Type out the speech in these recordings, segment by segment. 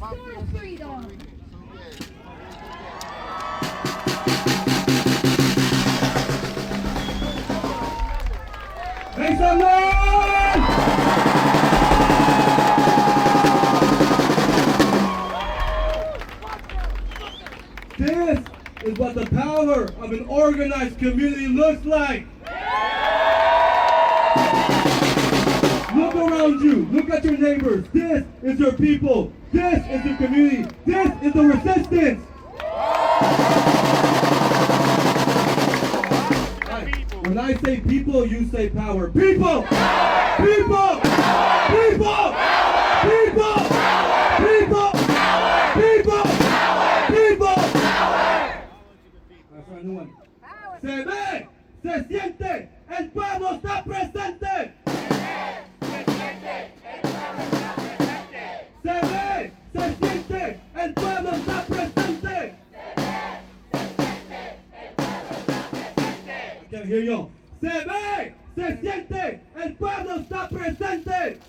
for freedom. Make some noise! This is what the power of an organized community looks like. Look around you. Look at your neighbors. This is your people. This is the community. This is the resistance. When I say people, you say power. People! People! People! People! People! People! People! That's our new one. Se ve, se siente, el pueblo está presente. Se ve, se siente, el pueblo está presente. I can't hear you. Se ve, se siente, el pueblo está presente.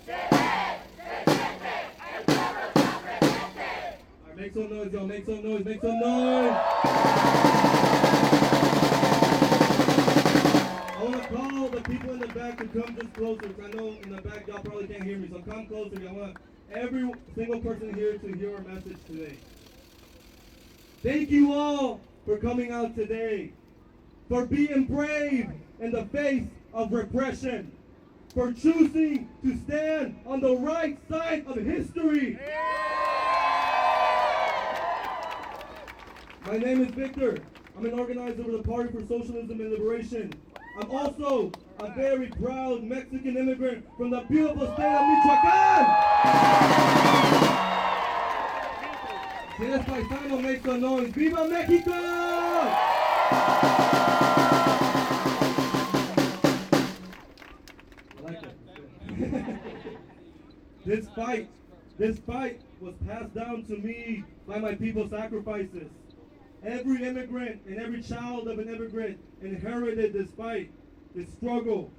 All right, make some noise, y'all. Make some noise. Make some noise. I want to call the people in the back to come just closer. Because I know in the back y'all probably can't hear me. So come closer. I want every single person here to hear our message today. Thank you all for coming out today. For being brave in the face of repression, for choosing to stand on the right side of history. My name is Victor. I'm an organizer of the Party for Socialism and Liberation. I'm also a very proud Mexican immigrant from the beautiful state of Michoacán. Si eres paisano, make some noise. ¡Viva México! This fight was passed down to me by my people's sacrifices. Every immigrant and every child of an immigrant inherited this fight, this struggle.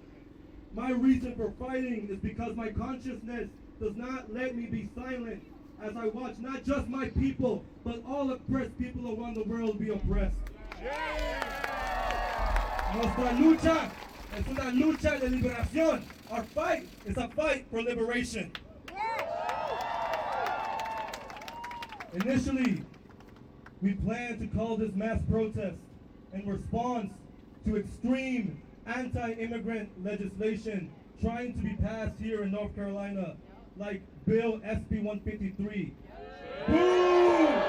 My reason for fighting is because my consciousness does not let me be silent as I watch not just my people, but all oppressed people around the world be oppressed. Nuestra lucha es una lucha de liberación. Our fight is a fight for liberation. Initially, we planned to call this mass protest in response to extreme anti-immigrant legislation trying to be passed here in North Carolina, like Bill SB 153. Boom!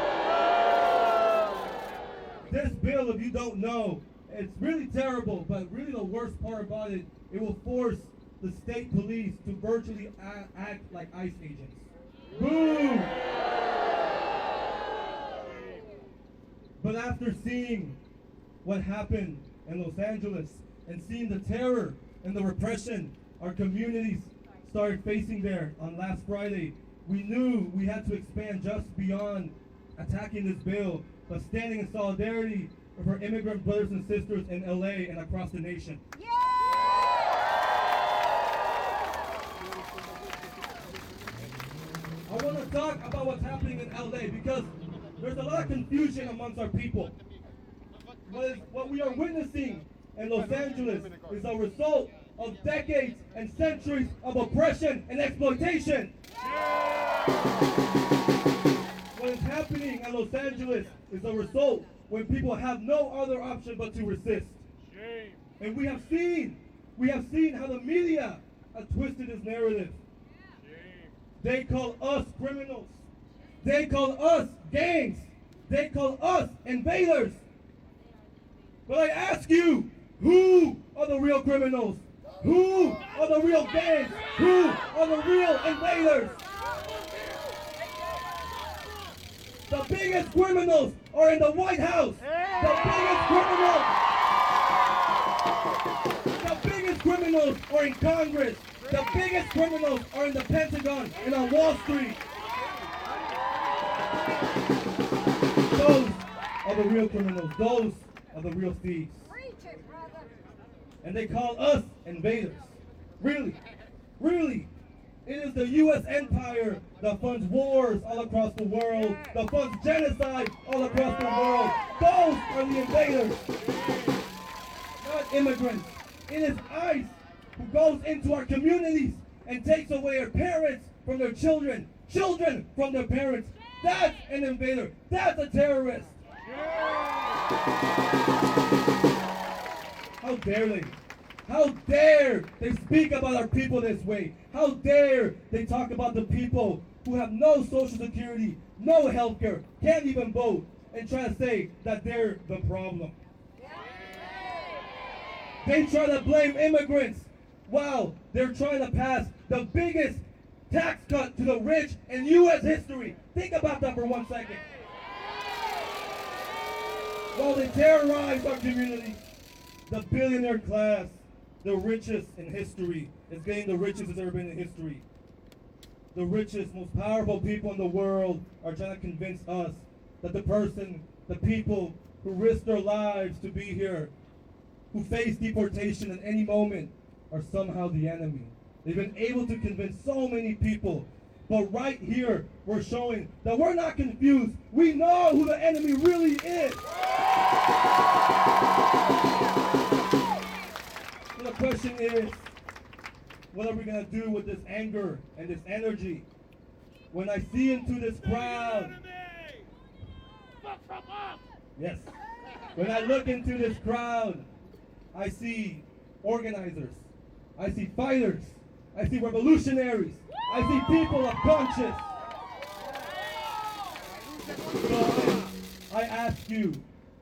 This bill, if you don't know, it's really terrible, but really the worst part about it, it will force the state police to virtually act like ICE agents. Boom! But after seeing what happened in Los Angeles and seeing the terror and the repression our communities started facing there on last Friday, we knew we had to expand just beyond attacking this bill, but standing in solidarity with our immigrant brothers and sisters in LA and across the nation. Yeah! I want to talk about what's happening in LA because there's a lot of confusion amongst our people. What we are witnessing in Los Angeles is a result of decades and centuries of oppression and exploitation. What is happening in Los Angeles is a result when people have no other option but to resist. And we have seen how the media have twisted this narrative. They call us criminals. They call us gangs. They call us invaders. But I ask you, who are the real criminals? Who are the real gangs? Who are the real invaders? The biggest criminals are in the White House. The biggest criminals are in Congress. The biggest criminals are in the Pentagon and on Wall Street. Those are the real criminals. Those are the real thieves. And they call us invaders. Really? It is the U.S. empire that funds wars all across the world, that funds genocide all across the world. Those are the invaders, not immigrants. It is ICE who goes into our communities and takes away our parents from their children, children from their parents. That's an invader. That's a terrorist. How dare they? How dare they speak about our people this way? How dare they talk about the people who have no social security, no health care, can't even vote, and try to say that they're the problem. They try to blame immigrants while they're trying to pass the biggest tax cut to the rich in U.S. history. Think about that for 1 second. While they terrorize our community, the billionaire class, the richest in history, is getting the richest it's ever been in history. The richest, most powerful people in the world are trying to convince us that the people who risk their lives to be here, who face deportation at any moment, are somehow the enemy. They've been able to convince so many people. But right here, we're showing that we're not confused. We know who the enemy really is. So the question is, what are we going to do with this anger and this energy? When I see into this crowd, yes, when I look into this crowd, I see organizers, I see fighters, I see revolutionaries, I see people of conscience. So I ask you,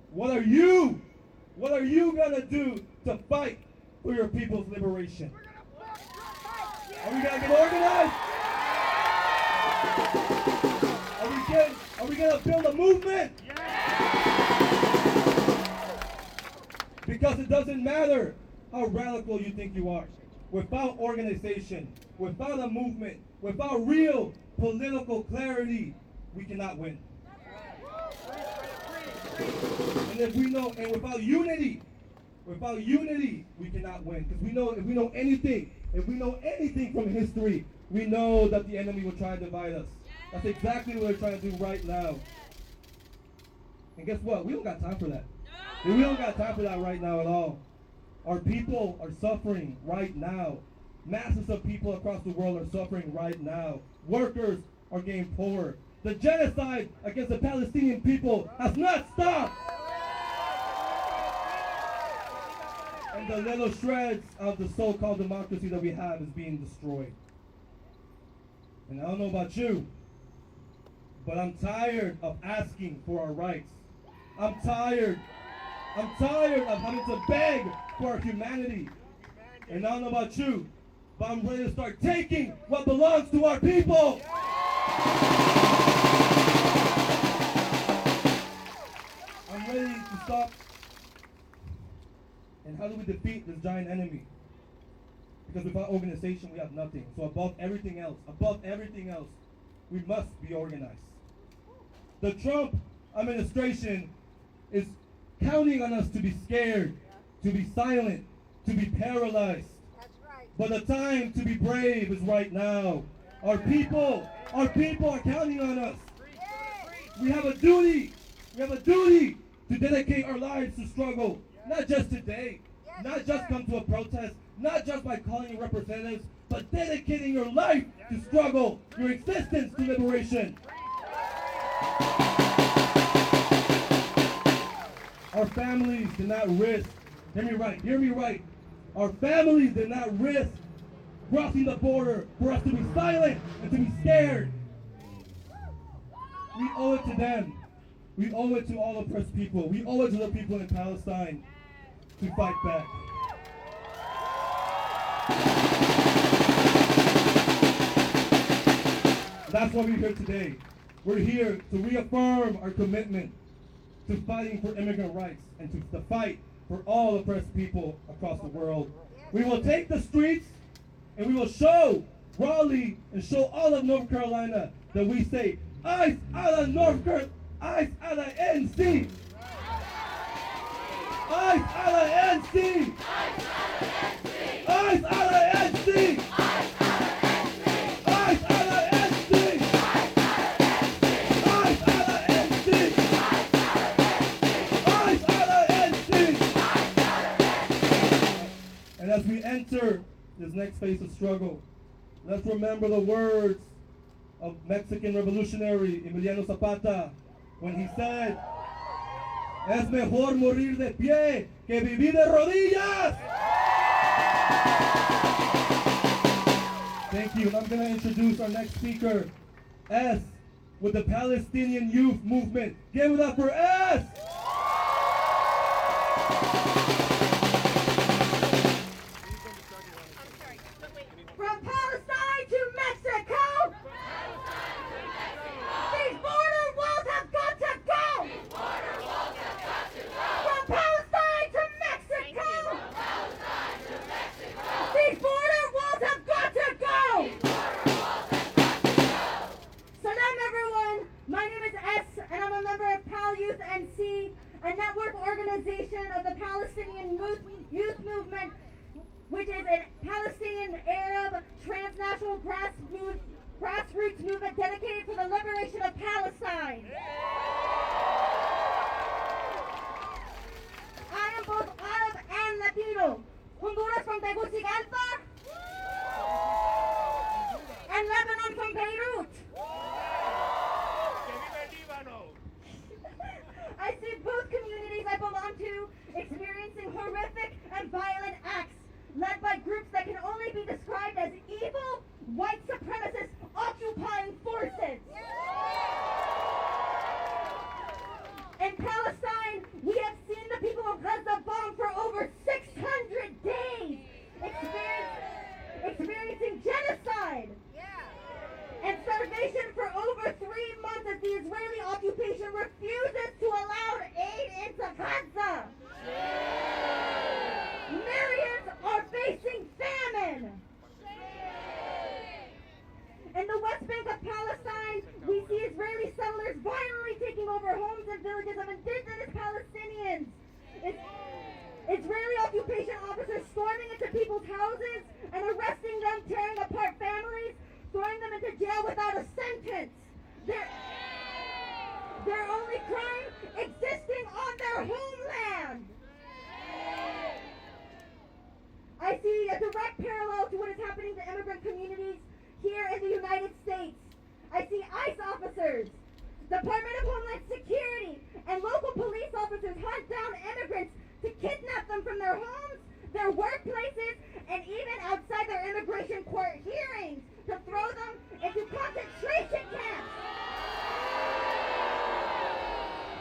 what are you gonna do to fight for your people's liberation? Are we gonna get organized? Are we gonna build a movement? Because it doesn't matter how radical you think you are. Without organization, without a movement, without real political clarity, we cannot win. And without unity, we cannot win. Because if we know anything from history, we know that the enemy will try to divide us. That's exactly what they're trying to do right now. And guess what? We don't got time for that. We don't got time for that right now at all. Our people are suffering right now. Masses of people across the world are suffering right now. Workers are getting poorer. The genocide against the Palestinian people has not stopped. And the little shreds of the so-called democracy that we have is being destroyed. And I don't know about you, but I'm tired of asking for our rights. I'm tired of having to beg for our humanity. And I don't know about you, but I'm ready to start taking what belongs to our people. I'm ready to stop. And how do we defeat this giant enemy? Because without organization, we have nothing. So above everything else, we must be organized. The Trump administration is counting on us to be scared, to be silent, to be paralyzed. That's right. But the time to be brave is right now. Our people are counting on us. We have a duty to dedicate our lives to struggle. Not just today, not just come to a protest, not just by calling your representatives, but dedicating your life to struggle, your existence to liberation. Our families did not risk, hear me right. Our families did not risk crossing the border for us to be silent and to be scared. We owe it to them. We owe it to all oppressed people. We owe it to the people in Palestine to fight back. That's why we're here today. We're here to reaffirm our commitment to fighting for immigrant rights and to fight for all oppressed people across the world. We will take the streets and we will show Raleigh and show all of North Carolina that we say, ICE out of North Carolina, ICE out of NC. ICE out of NC. ICE out of NC. ICE this next phase of struggle. Let's remember the words of Mexican revolutionary Emiliano Zapata when he said, "Es mejor morir de pie que vivir de rodillas." Thank you. And I'm going to introduce our next speaker, S, with the Palestinian Youth Movement. Give it up for S! From Palestine to Mexico! These border walls have got to go! From Palestine to Mexico! These border walls have got to go! Salam everyone, my name is S and I'm a member of Pal Youth NC, a network organization of the Palestinian Youth Movement, which is a Palestinian Arab transnational grassroots movement dedicated to the liberation of Palestine. I am both Arab and Latino. Honduras from Tegucigalpa and Lebanon from Beirut. I see both communities I belong to experiencing horrific and violent acts led by groups that can only be described as evil, white supremacist occupying forces. In Palestine, we have seen the people of Gaza bombed for over 600 days, experiencing genocide and starvation for over 3 months as the Israeli occupation refuses to allow aid into Gaza. Millions are facing famine. In the West Bank of Palestine, we see Israeli settlers violently taking over homes and villages of indigenous Palestinians. Israeli occupation officers storming into people's houses and arresting them, tearing apart families, throwing them into jail without a sentence. Their only crime, existing on their homeland. I see a direct parallel to what is happening to immigrant communities here in the United States. I see ICE officers, Department of Homeland Security, and local police officers hunt down immigrants to kidnap them from their homes, their workplaces, and even outside their immigration court hearings to throw them into concentration camps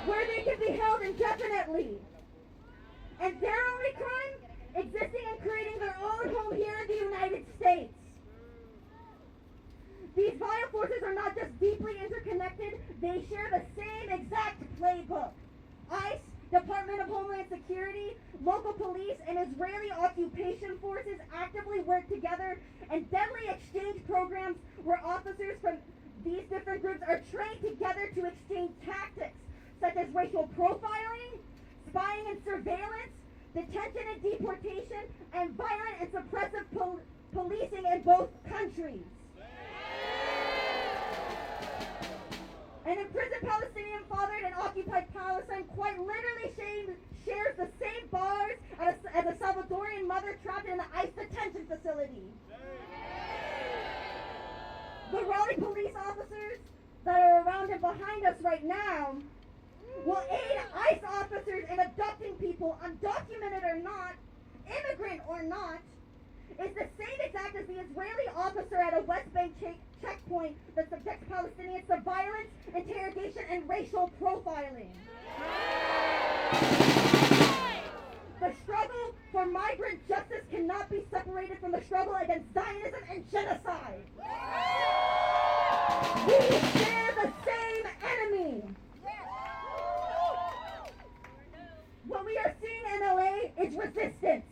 where they can be held indefinitely. And their only crime? Existing and creating their own home here in the United States. These vile forces are not just deeply interconnected, they share the same exact playbook. ICE, Department of Homeland Security, local police, and Israeli occupation forces actively work together in deadly exchange programs where officers from these different groups are trained together to exchange tactics such as racial profiling, spying and surveillance, detention and deportation, and violent and suppressive policing in both countries. An imprisoned Palestinian fathered in occupied Palestine quite literally shares the same bars as a Salvadorian mother trapped in an ICE detention facility. The Raleigh police officers that are around and behind us right now will aid ICE officers in abducting people, undocumented or not, immigrant or not, is the same exact as the Israeli officer at a West Bank checkpoint that subjects Palestinians to violence, interrogation, and racial profiling. The struggle for migrant justice cannot be separated from the struggle against Zionism and genocide. We share the same enemy. What we are seeing in LA is resistance.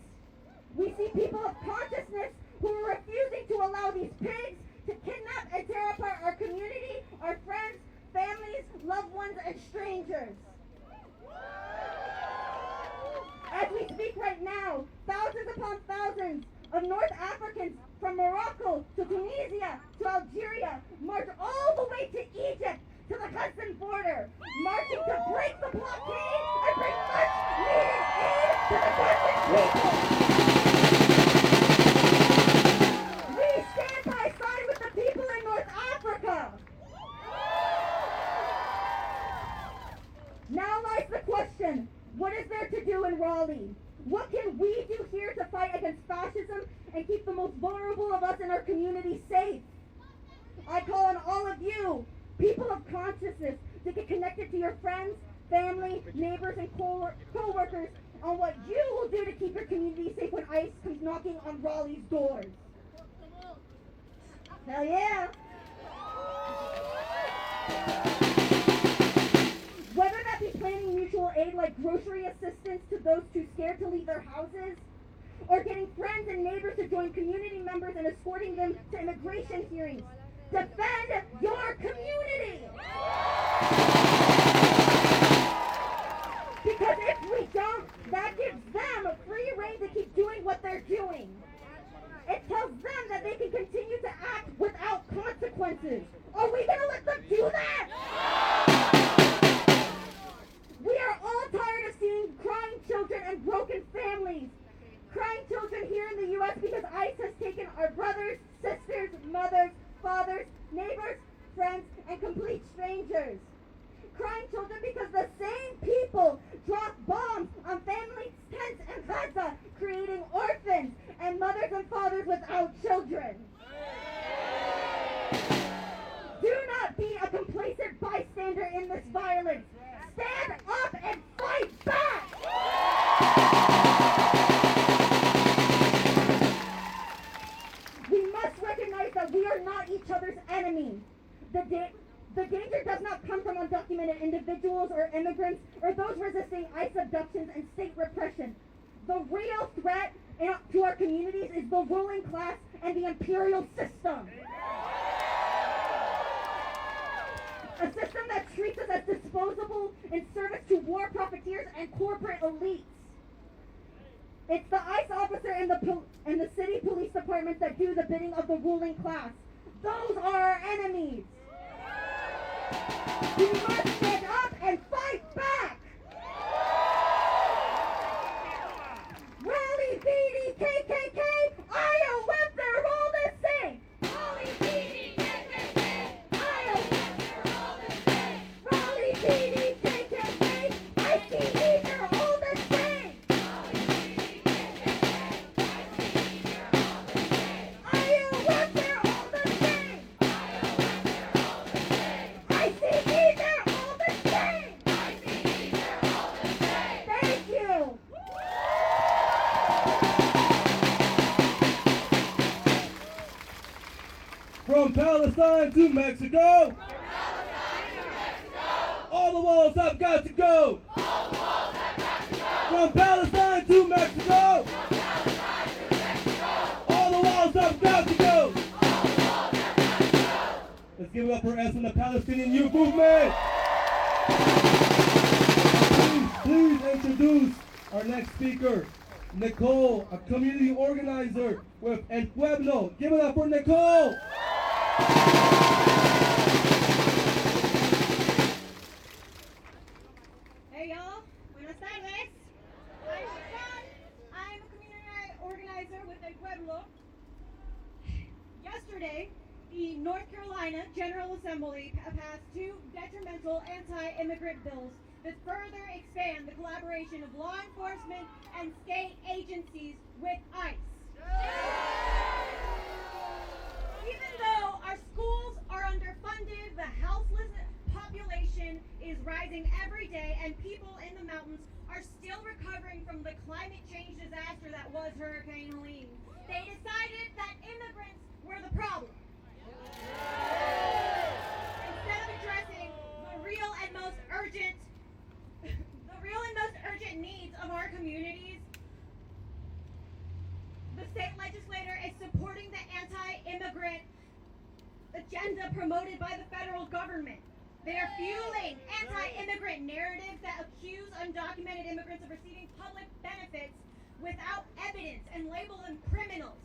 We see people of consciousness who are refusing to allow these pigs to kidnap and tear apart our community, our friends, families, loved ones, and strangers. As we speak right now, thousands upon thousands of North Africans from Morocco to Tunisia to Algeria march all the way to Egypt to the Hudson border, marching to break the blockade and bring much needed aid to the Gaza people. Raleigh? What can we do here to fight against fascism and keep the most vulnerable of us in our community safe? I call on all of you, people of consciousness, to get connected to your friends, family, neighbors, and co-workers on what you will do to keep your community safe when ICE comes knocking on Raleigh's doors. Hell yeah! Whether that be planning mutual aid like grocery assistance to those too scared to leave their houses, or getting friends and neighbors to join community members and escorting them to immigration hearings. Defend your community! Because if we don't, that gives them free rein to keep doing what they're doing. It tells them that they can continue to act without consequences. Are we going to let them do that? We are all tired of seeing crying children and broken families. Crying children here in the U.S. because ICE has taken our brothers, sisters, mothers, fathers, neighbors, friends, and complete strangers. Crying children because the same people drop bombs on families' tents in Gaza, creating orphans and mothers and fathers without children. Do not be a complacent bystander in this violence. Stand up and fight back! We must recognize that we are not each other's enemy. The danger does not come from undocumented individuals or immigrants or those resisting ICE abductions and state repression. The real threat to our communities is the ruling class and the imperial system. A system that treats us as disposable in service to war profiteers and corporate elites. It's the ICE officer and the city police departments that do the bidding of the ruling class. Those are our enemies. We must stand up and fight back! Raleigh, BD, KKK, IOM, they're all the same! Raleigh, BD, KKK, IOM, they're all the same! Raleigh, BD, KKK, ICE, they're all the same! Raleigh, BD, KKK, ICE, they're all the same! IOM, they're all the same! IOM, they're all the same! ICE, they're all the same! ICE, they're all the same! Thank you! From Palestine to Mexico. All the walls have got to go. From Palestine to Mexico. All the walls have got to go. Let's give it up for us in the Palestinian Youth Movement. Please introduce our next speaker, Nicole, a community organizer with El Pueblo. Give it up for Nicole. Hey y'all, buenas tardes. I'm Nicole. I'm a community organizer with El Pueblo. Yesterday, the North Carolina General Assembly passed two detrimental anti-immigrant bills that further expand the collaboration of law enforcement and state agencies with ICE. Even though our schools are underfunded, the houseless population is rising every day, and people in the mountains are still recovering from the climate change disaster that was Hurricane Helene, they decided that immigrants were the problem. Instead of addressing the real and most urgent needs of our communities, the state legislature is supporting the anti-immigrant agenda promoted by the federal government. They are fueling anti-immigrant narratives that accuse undocumented immigrants of receiving public benefits without evidence and label them criminals.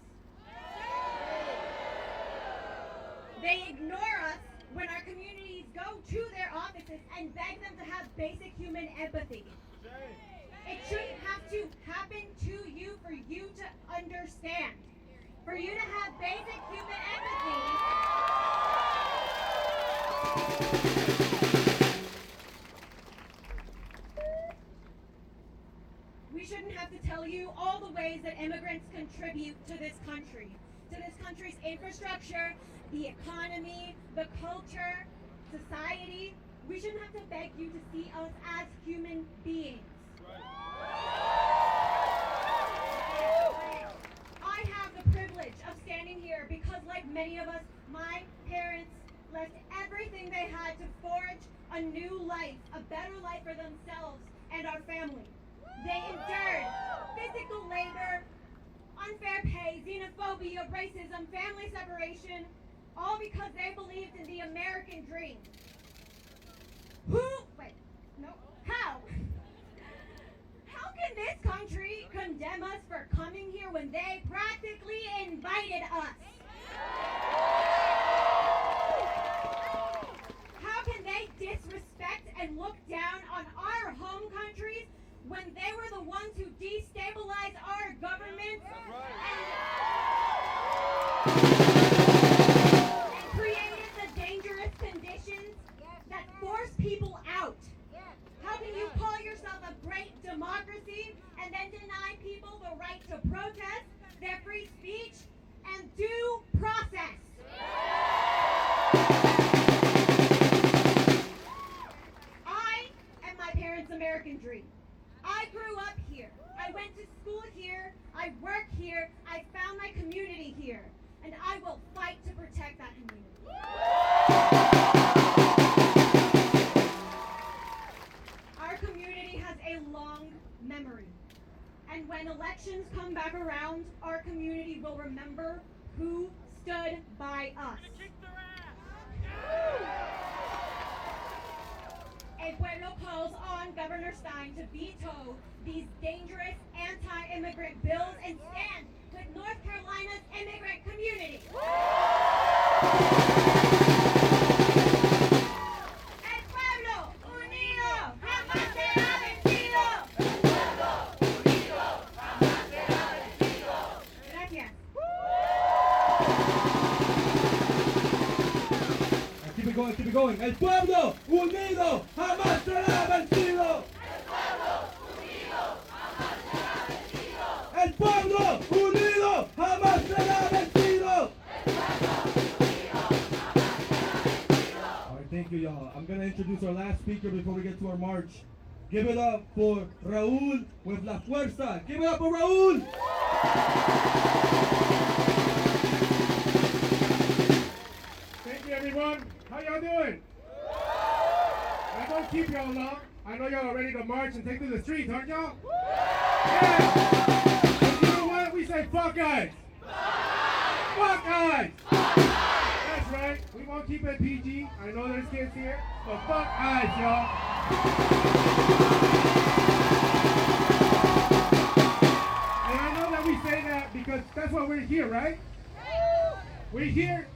They ignore us when our communities go to their offices and beg them to have basic human empathy. It shouldn't have to happen to you for you to understand. For you to have basic human empathy. We shouldn't contribute to this country's infrastructure, the economy, the culture, society. We shouldn't have to beg you to see us as human beings. I have the privilege of standing here because, like many of us, my parents left everything they had to forge a new life, a better life for themselves and our family. They endured physical labor, unfair pay, xenophobia, racism, family separation, all because they believed in the American dream. How? How can this country condemn us for coming here when they practically invited us? How can they disrespect and look down on our home countries when they were the ones who destabilized our government and created the dangerous conditions that force people out? How can you call yourself a great democracy and then deny people the right to protest, their free speech, and due process? I am my parents' American dream. I grew up here. I went to school here. I work here. I found my community here. And I will fight to protect that community. Our community has a long memory. And when elections come back around, our community will remember who stood by us. A pueblo calls on Governor Stein to veto these dangerous anti-immigrant bills and stand with North Carolina's immigrant community. El pueblo unido jamás será vencido. El pueblo unido jamás será vencido. Gracias. Keep it going, keep it going. El pueblo unido jamás será vencido. El pueblo unido jamás será vencido. All right, thank you, y'all. I'm going to introduce our last speaker before we get to our march. Give it up for Raúl with La Fuerza. Give it up for Raúl. Thank you, everyone. How y'all doing? I won't keep y'all long. I know y'all are ready to march and take to the streets, aren't y'all? Yeah. But you know what? We say fuck eyes. Fuck eyes. That's right. We won't keep it PG. I know there's kids here, but fuck eyes, y'all. And I know that we say that because that's why we're here, right? We're here.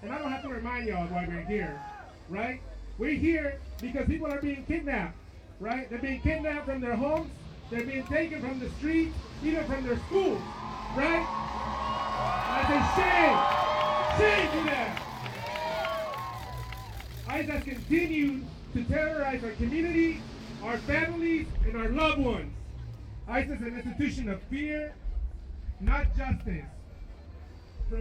And I don't have to remind y'all why we're here, right? We're here because people are being kidnapped, right? They're being kidnapped from their homes. They're being taken from the streets, even from their schools, right? And I say shame. Shame to them. ICE has continued to terrorize our community, our families, and our loved ones. ICE is an institution of fear, not justice.